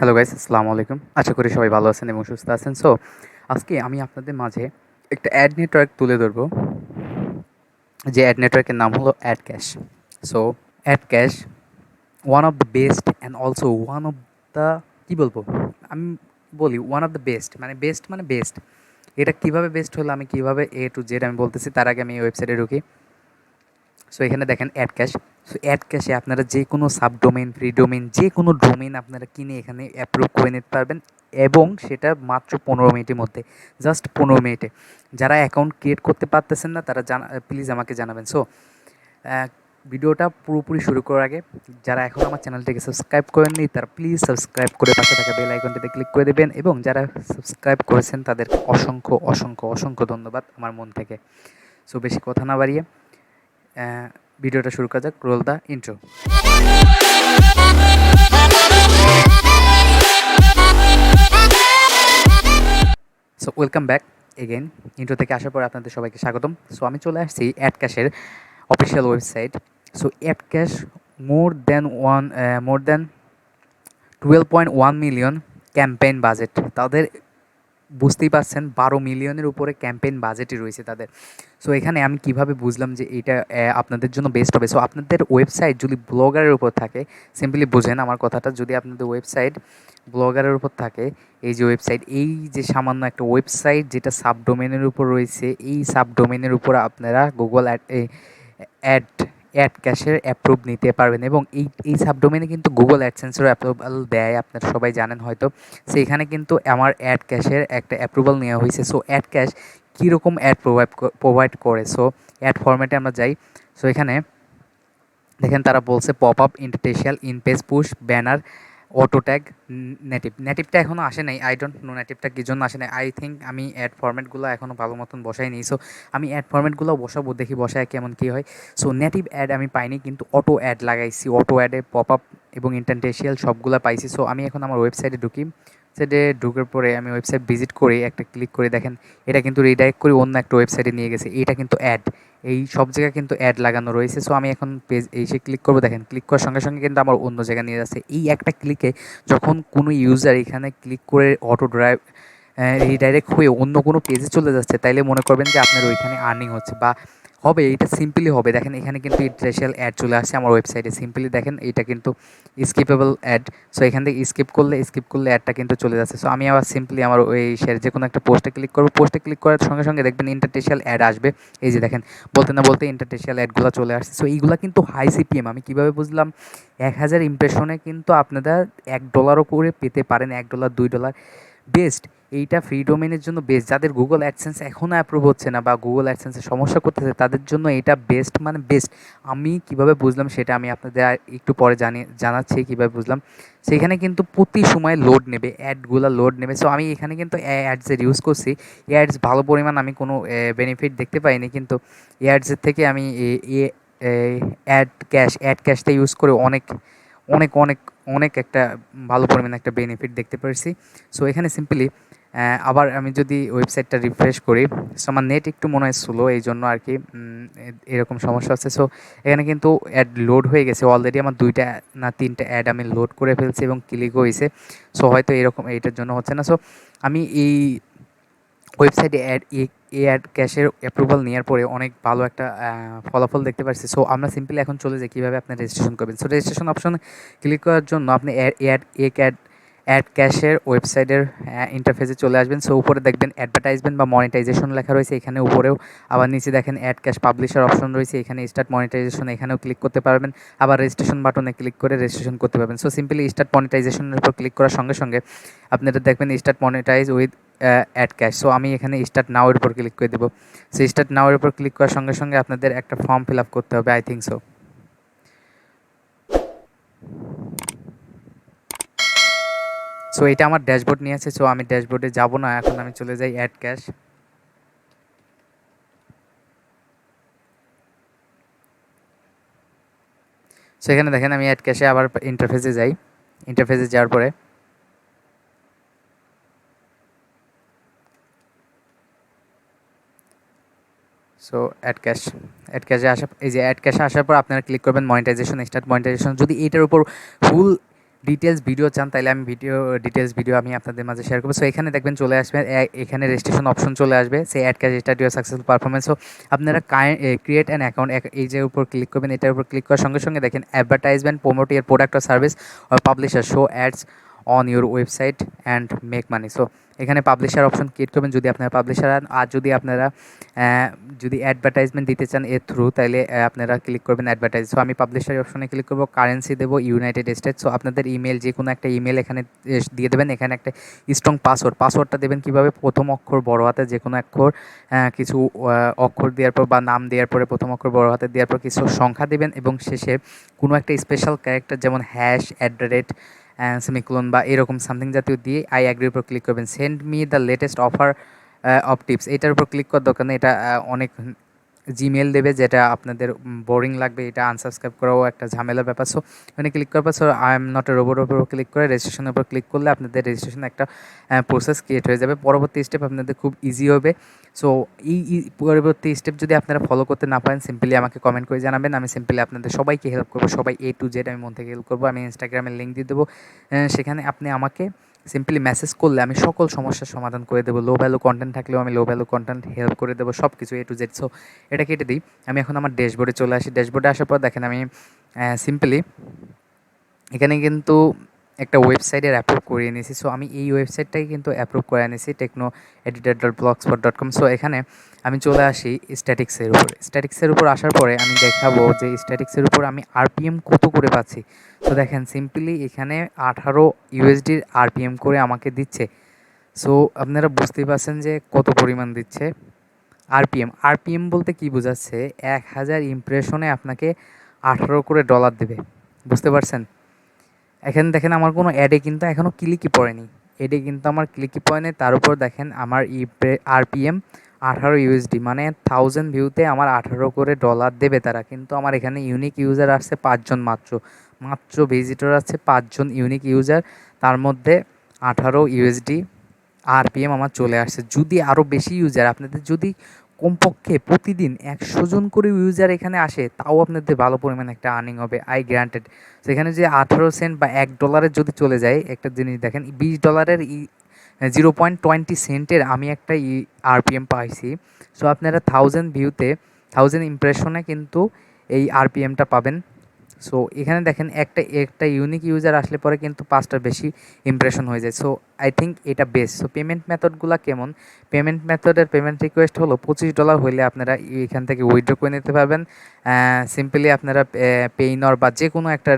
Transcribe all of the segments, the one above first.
Hello guys, আসসালামু আলাইকুম। আশা করি সবাই ভালো আছেন এবং সুস্থ আছেন। সো আজকে আমি আপনাদের মাঝে একটা অ্যাড নেটওয়ার্ক তুলে ধরবো, যে অ্যাড নেটওয়ার্কের নাম হলো Adcash. So Adcash one of the best and also one of the, কী বলবো, আমি বলি ওয়ান অফ দ্য বেস্ট, মানে বেস্ট মানে বেস্ট। এটা কীভাবে বেস্ট হলো, আমি কীভাবে এ টু জেড আমি বলতেছি, তার আগে আমি এই ওয়েবসাইটে ঢুকি। সো এখানে দেখেন অ্যাড ক্যাশ। সো অ্যাড ক্যাশে আপনারা যে কোনো সাবডোমেইন, ফ্রি ডোমেইন, যে কোনো ডোমেইন আপনারা কিনে এখানে অ্যাপ্রুভ করে নিতে পারবেন, এবং সেটা মাত্র 15 মিনিটের মধ্যে, জাস্ট 15 মিনিটে। যারা অ্যাকাউন্ট ক্রিয়েট করতে পারতেছেন না তারা প্লিজ আমাকে জানাবেন। সো ভিডিওটা পুরোপুরি শুরু করার আগে যারা এখন আমার চ্যানেলটিকে সাবস্ক্রাইব করেননি তারা প্লিজ সাবস্ক্রাইব করে পাশে থাকা বেল আইকনটিতে ক্লিক করে দেবেন, এবং যারা সাবস্ক্রাইব করেছেন তাদের অসংখ্য অসংখ্য অসংখ্য ধন্যবাদ আমার মন থেকে। সো বেশি কথা না বাড়িয়ে ভিডিওটা শুরু করা যাক। Role the intro. So welcome back again. Intro থেকে আসার পর আপনাদের সবাইকে স্বাগতম। সো আমি চলে আসছি অ্যাডক্যাশের official website. So Adcash more than 12.1 million campaign budget তাদের। বুঝতেই পারছেন 12 মিলিয়নের উপরে ক্যাম্পেইন বাজেটই রয়েছে তাদের। সো এখানে আমি কিভাবে বুঝলাম যে এইটা আপনাদের জন্য বেস্ট হবে। সো আপনাদের ওয়েবসাইট যদি ব্লগারের উপর থাকে, সিম্পলি বোঝেন আমার কথাটা, যদি আপনাদের ওয়েবসাইট ব্লগারের উপর থাকে, এই যে ওয়েবসাইট, এই যে সামান্য একটা ওয়েবসাইট যেটা সাবডোমেনের উপর রয়েছে, এই সাবডোমেনের উপর আপনারা গুগল অ্যাড অ্যাড ক্যাশের অ্যাপ্রুভ নিতে পারবেন, এবং এই সাবডোমেনে কিন্তু গুগল অ্যাডসেন্সেরও অ্যাপ্রুভাল দেয়, আপনারা সবাই জানেন হয়তো। সেইখানে কিন্তু আমার অ্যাড ক্যাশের একটা অ্যাপ্রুভাল নেওয়া হয়েছে। সো অ্যাড ক্যাশ কীরকম অ্যাড প্রোভাইড করে, সো অ্যাড ফরম্যাটে আমরা যাই। সো এখানে দেখেন তারা বলছে pop up, interstitial, in page, push, banner, auto tag, নেটিভটা এখনও আসে নাই। আই ডোন্ট নো নেটিভটা কী জন্য আসে নাই। আই থিঙ্ক আমি অ্যাড ফরম্যাটগুলো এখনও ভালো মতন বসাই নিই। সো আমি অ্যাড ফরম্যাটগুলো বসাবো, দেখি বসায় কেমন কী হয়। সো নেটিভ অ্যাড আমি পাইনি, কিন্তু অটো অ্যাড লাগাইছি। অটো অ্যাডে পপ আপ এবং ইন্টারটেশিয়াল সবগুলো পাইছি। সো আমি এখন আমার ওয়েবসাইটে ঢুকি। ওয়েবসাইটে ঢুকার পরে আমি ওয়েবসাইট ভিজিট করে একটা ক্লিক করে দেখেন এটা কিন্তু রিডাইরেক্ট করে অন্য একটা ওয়েবসাইটে নিয়ে গেছে। এটা কিন্তু অ্যাড, এই সব জায়গায় কিন্তু অ্যাড লাগানো রয়েছে। সো আমি এখন পেজ এসে ক্লিক করবো, দেখেন ক্লিক করার সঙ্গে সঙ্গে কিন্তু আমার অন্য জায়গায় নিয়ে যাচ্ছে। এই একটা ক্লিকে যখন কোনো ইউজার এখানে ক্লিক করে অটো ড্রাইভ রিডাইরেক্ট হয়ে অন্য কোনো পেজে চলে যাচ্ছে, তাইলে মনে করবেন যে আপনার ওইখানে আর্নিং হচ্ছে বা হবে। এটা সিম্পলি হবে, দেখেন এখানে কিন্তু ইন্টারন্যাশনাল অ্যাড চলে আসছে আমার ওয়েবসাইটে। সিম্পলি দেখেন এটা কিন্তু স্কিপেবল অ্যাড। সো এখান থেকে স্কিপ করলে অ্যাডটা কিন্তু চলে যাচ্ছে। সো আমি আবার সিম্পলি আমার ওই শেয়ার যে কোনো একটা পোস্টে ক্লিক করবো। পোস্টে ক্লিক করার সঙ্গে সঙ্গে দেখবেন ইন্টারন্যাশনাল অ্যাড আসবে। এই যে দেখেন, বলতে না বলতে ইন্টারন্যাশনাল অ্যাডগুলো চলে আসছে। সো এইগুলো কিন্তু হাই সিপিএম। আমি কীভাবে বুঝলাম, 1000 ইমপ্রেশনে কিন্তু আপনারা $1 করে পেতে পারেন, $1 $2 বেস্ট। এইটা ফ্রি ডোমেনের জন্য বেস্ট। যাদের গুগল অ্যাডসেন্স এখনও অ্যাপ্রুভ হচ্ছে না বা গুগল অ্যাডসেন্সের সমস্যা করতেছে, তাদের জন্য এটা বেস্ট মানে বেস্ট। আমি কিভাবে বুঝলাম সেটা আমি আপনাদের একটু পরে জানাচ্ছি কীভাবে বুঝলাম। সেখানে কিন্তু প্রতি সময় লোড নেবে, অ্যাডগুলো লোড নেবে। সো আমি এখানে কিন্তু অ্যাডসের ইউজ করছি। অ্যাডস ভালো পরিমাণ আমি কোনো বেনিফিট দেখতে পাইনি, কিন্তু অ্যাডসের থেকে আমি অ্যাড ক্যাশটা ইউজ করে অনেক অনেক অনেক অনেক একটা ভালো পরিমাণে একটা বেনিফিট দেখতে পারছি। সো এখানে সিম্পলি আবার আমি যদি ওয়েবসাইটটা রিফ্রেশ করি, সো আমার নেট একটু মনে হয় স্লো, এই জন্য আর কি এরকম সমস্যা হচ্ছে। সো এখানে কিন্তু অ্যাড লোড হয়ে গেছে অলরেডি। আমার 2টা না 3টা অ্যাড আমি লোড করে ফেলছি এবং ক্লিকও হয়েছে। সো হয়তো এরকম এইটার জন্য হচ্ছে না। সো আমি এই ওয়েবসাইটে অ্যাড ক্যাশের অ্যাপ্রুভাল নেওয়ার পরে অনেক ভালো একটা ফলাফল দেখতে পাচ্ছি। সো আমরা সিম্পলি এখন চলে যাই কীভাবে আপনি রেজিস্ট্রেশন করবেন। সো রেজিস্ট্রেশন অপশনে ক্লিক করার জন্য আপনি অ্যাড ক্যাশের ওয়েবসাইটের ইন্টারফেসে চলে আসবেন। সো উপরে দেখবেন অ্যাডভার্টাইজমেন্ট বা মনিটাইজেশন লেখা রয়েছে, এখানে উপরেও। আবার নিচে দেখেন অ্যাড ক্যাশ পাবলিশার অপশন রয়েছে, এখানে স্টার্ট মনিটাইজেশন, এখানেও ক্লিক করতে পারবেন। আবার রেজিস্ট্রেশন বাটনে ক্লিক করে রেজিস্ট্রেশন করতে পারবেন। সো সিম্পলি স্টার্ট মনিটাইজেশনের উপর ক্লিক করার সঙ্গে সঙ্গে আপনারা দেখবেন start monetise with ad cash. So আমি এখানে স্টার্ট নাও এর উপর ক্লিক করে দেবো। সো স্টার্ট নাও এর উপর ক্লিক করার সঙ্গে সঙ্গে আপনাদের একটা ফর্ম ফিল আপ করতে হবে, আই থিঙ্ক সো। সো এটা আমার ড্যাশবোর্ড নিয়ে আছে। সো আমি ড্যাশবোর্ডে যাব না, এখন আমি চলে যাই অ্যাড ক্যাশ। সো এখানে দেখেন আমি অ্যাড ক্যাশে আবার ইন্টারফেসে যাই। ইন্টারফেসে যাওয়ার পরে সো অ্যাড ক্যাশে আসা, এই যে অ্যাড ক্যাশে আসার পর আপনারা ক্লিক করবেন মনিটাইজেশন, স্টার্ট মনিটাইজেশন। যদি এটার উপর ফুল ডিটেলস ভিডিও চান তাহলে আমি ডিটেলস ভিডিও আমি আপনাদের মাঝে শেয়ার করবো। সো এখানে দেখবেন চলে আসবে, এখানে রেজিস্ট্রেশন অপশন চলে আসবে, সেই Adcash start your successful performance. So আপনারা ক্রিয়েট অ্যান অ্যাকাউন্ট, এই যে উপর ক্লিক করবেন, এটার উপর ক্লিক করার সঙ্গে সঙ্গে দেখেন advertisement, prompt year product or service or publisher, show ads on your website and make money. So এখানে পাবলিশার অপশন ক্লিক করবেন যদি আপনারা পাবলিশার, আর যদি আপনারা যদি অ্যাডভার্টাইজমেন্ট দিতে চান এর থ্রু, তাহলে আপনারা ক্লিক করবেন অ্যাডভার্টাইজ। সো আমি পাবলিশার অপশনে ক্লিক করবো, কারেন্সি দেবো ইউনাইটেড স্টেটস। সো আপনাদের ইমেল, যে কোনো একটা ইমেল এখানে দিয়ে দেবেন, এখানে একটা স্ট্রং পাসওয়ার্ডটা দেবেন কীভাবে, প্রথম অক্ষর বড় হাতে যে কোনো অক্ষর, কিছু অক্ষর দেওয়ার পর বা নাম দেওয়ার পরে প্রথম অক্ষর বড় হাতে দেওয়ার পর কিছু সংখ্যা দেবেন, এবং শেষে কোনো একটা স্পেশাল ক্যারেক্টার যেমন হ্যাশ, সেমিকোলন বা এরকম সামথিং জাতীয় দিয়ে আই অ্যাগ্রির উপর ক্লিক করবেন। Send me the latest offer of tips, এটার উপর ক্লিক করার দরকার নেই, এটা অনেক জিমেল দেবে যেটা আপনাদের বোরিং লাগবে, এটা আনসাবস্ক্রাইব করাও একটা ঝামেলার ব্যাপার। সো এখানে ক্লিক করার পর so I am not a রোবটের উপর ক্লিক করে রেজিস্ট্রেশনের উপর ক্লিক করলে আপনাদের রেজিস্ট্রেশন একটা প্রসেস ক্রিয়েট হয়ে যাবে। পরবর্তী স্টেপ আপনাদের খুব ইজি হবে। সো এই পরবর্তী স্টেপ যদি আপনারা ফলো করতে না পারেন, সিম্পলি আমাকে কমেন্ট করে জানাবেন, আমি সিম্পলি আপনাদের সবাইকে হেল্প করবো, সবাই A to Z আমি মন থেকে হেল্প করবো। আমি ইনস্টাগ্রামের লিঙ্ক দিয়ে দেবো, সেখানে আপনি আমাকে সিম্পলি মেসেজ করলে আমি সকল সমস্যার সমাধান করে দেবো। লো ভ্যালু কন্টেন্ট থাকলেও আমি লো ভ্যালু কন্টেন্ট হেল্প করে দেবো, সব কিছু A to Z। সো এটা কেটে দিই, আমি এখন আমার ড্যাশবোর্ডে চলে আসি। ড্যাশবোর্ডে আসার পর দেখেন আমি সিম্পলি এখানে কিন্তু একটা ওয়েবসাইটের অ্যাপ্রুভ করিয়ে নিয়েছি। সো আমি এই ওয়েবসাইটটাই কিন্তু অ্যাপ্রুভ করে নিয়েছি, technoeditor.blogspot.com। সো এখানে আমি চলে আসি স্ট্যাটিক্সের উপর। স্ট্যাটিক্সের উপর আসার পরে আমি দেখাবো যে স্ট্যাটিক্সের উপর আমি আরপিএম কত করে পাচ্ছি। তো দেখেন সিম্পলি এখানে 18 ইউএসডির আরপিএম করে আমাকে দিচ্ছে। সো আপনারা বুঝতেই পারছেন যে কত পরিমাণ দিচ্ছে। আরপিএম বলতে কি বোঝাচ্ছে, 1000 ইমপ্রেশনে আপনাকে 18 করে ডলার দেবে, বুঝতে পারছেন। এখানে দেখেন আমার কোনো অ্যাডে কিন্তু এখনও ক্লিকই পড়েনি, অ্যাডে কিন্তু আমার ক্লিকই পড়েনি। তার উপর দেখেন আমার আরপিএম 18 ইউএসডি, মানে 1000 ভিউতে আমার 18 করে ডলার দেবে তারা। কিন্তু আমার এখানে ইউনিক ইউজার আসছে 5 জন মাত্র ভিজিটর আছে 5 জন ইউনিক ইউজার, তার মধ্যে 18 ইউএসডি আরপিএম আমার চলে আসছে। যদি আরও বেশি ইউজার, আপনাদের যদি কমপক্ষে প্রতিদিন 100 জন করে ইউজার এখানে আসে, তাও আপনাদের ভালো পরিমাণে একটা আর্নিং হবে, আই গ্রান্টেড। সেখানে যে 18 সেন্ট বা $1 যদি চলে যায়, একটা জিনিস দেখেন, $20 0.20 সেন্টের আমি একটা আরপিএম পাইছি। সো আপনারা 1000 ভিউতে 1000 ইমপ্রেশনে কিন্তু এই আরপিএমটা পাবেন। সো এখানে দেখেন একটা ইউনিক ইউজার আসলে পরে কিন্তু 5টার বেশি ইমপ্রেশন হয়ে যায়। সো আই থিঙ্ক এটা বেস্ট। সো পেমেন্ট মেথডগুলো কেমন, পেমেন্ট মেথডের পেমেন্ট রিকোয়েস্ট হলো $25 হলে আপনারা এখান থেকে উইথড্র করে নিতে পারবেন। সিম্পলি আপনারা পেইনর বা যে কোনো একটা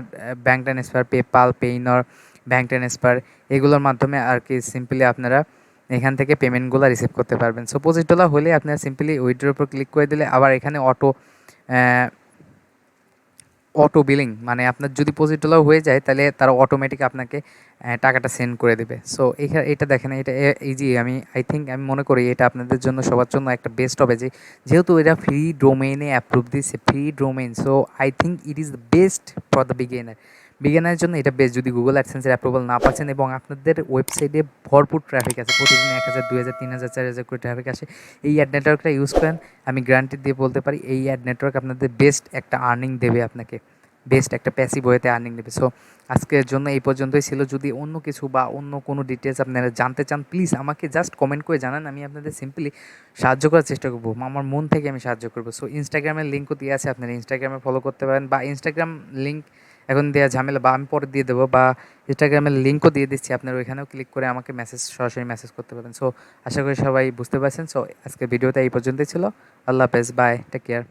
bank transfer, PayPal, Payoneer, bank transfer, এগুলোর মাধ্যমে আর কি সিম্পলি আপনারা এখান থেকে পেমেন্টগুলো রিসিভ করতে পারবেন। সো $25 হলে আপনারা সিম্পলি উইথড্রোর উপর ক্লিক করে দিলে আবার এখানে অটো বিলিং, মানে আপনার যদি $25 হয়ে যায় তাহলে তারা অটোমেটিক আপনাকে টাকাটা সেন্ড করে দেবে। সো এটা দেখেন, এটা ইজি। আই থিঙ্ক আমি মনে করি এটা আপনাদের জন্য সবার জন্য একটা বেস্ট হবে, যেহেতু এটা ফ্রি ডোমেইনে অ্যাপ্রুভ দিচ্ছে, free domain. So I think it is the best for the বিগিনারের জন্য এটা বেস্ট। যদি গুগল অ্যাডসেন্সের অ্যাপ্রুভাল না পাচ্ছেন এবং আপনাদের ওয়েবসাইটে ভরপুর ট্রাফিক আছে, প্রতিদিন 1000, 2000, 3000, 4000 করে ট্রাফিক আসে, এই অ্যাড নেটওয়ার্কটা ইউজ করেন, আমি গ্যারান্টি দিয়ে বলতে পারি এই অ্যাড নেটওয়ার্ক আপনাদের বেস্ট একটা আর্নিং দেবে, আপনাকে বেস্ট একটা প্যাসিভ ওয়েতে আর্নিং দেবে। সো আজকের জন্য এই পর্যন্তই ছিল। যদি অন্য কিছু বা অন্য কোনো ডিটেলস আপনারা জানতে চান, প্লিজ আমাকে জাস্ট কমেন্ট করে জানান, আমি আপনাদের সিম্পলি সাহায্য করার চেষ্টা করবো, আমার মন থেকে আমি সাহায্য করবো। সো ইনস্টাগ্রামের লিঙ্কও দিয়ে আছে, আপনারা ইনস্টাগ্রামে ফলো করতে পারেন, বা ইনস্টাগ্রাম লিঙ্ক এখন দেওয়া ঝামেলা, বা আমি পরে দিয়ে দেবো, বা ইনস্টাগ্রামের লিঙ্কও দিয়ে দিচ্ছি, আপনারা ওইখানেও ক্লিক করে আমাকে সরাসরি মেসেজ করতে পারেন। সো আশা করি সবাই বুঝতে পারছেন। সো আজকের ভিডিওটা এই পর্যন্তই ছিল। আল্লাহ হাফেজ, বাই, টেক কেয়ার।